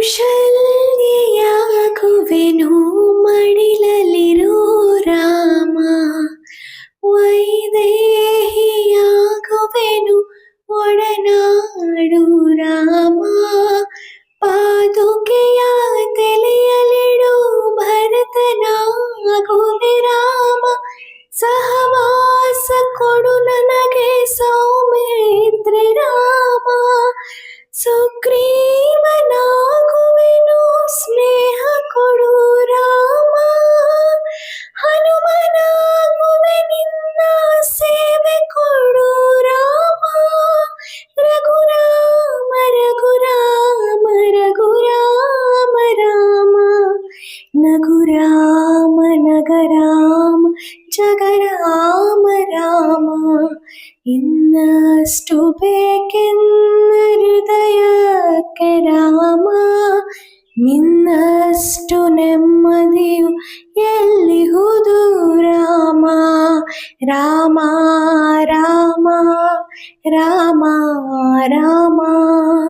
ಕೌಶಲ್ಯಾಗುವೆನು ಮಡಿಲಲಿರೋ ರಾಮ, ವೈದೇಹಿಯಾಗುವೆನು ಒಡನಾಡು ರಾಮ, ಪಾದುಕೆಯ ತಲೆಯಲಿಡು ಭರತನಾಗುವೆ ರಾಮ, ಸಹವಾಸ ಕೊಡು ನನಗೆ ಸೌಮಿತ್ರಿ ರಾಮ, ಸುಗ್ರೀವನಾಗುವೆನು ಸ್ನೇಹ ಕೊಡು ರಾಮ, ಹನುಮನಾಗುವೆ ನಿನ್ನ ಸೇವೆ ಕೊಡು ರಾಮ, ರಘುರಾಮ ರಘುರಾಮ ರಘುರಾಮ ರಾಮ, ನಗುರಾಮ ನಗರಾಮ ಜಗರಾಮ ರಾಮ, ಇನ್ನಷ್ಟು ಬೇಕೆನ್ನ ಹೃದಯಕ್ಕೆ ರಾಮ, ನಿನ್ನಷ್ಟು ನೆಮ್ಮದಿಯು ಎಲ್ಲಿಹುದು ರಾಮ, ರಾಮ ರಾಮ ರಾಮ ರಾಮ.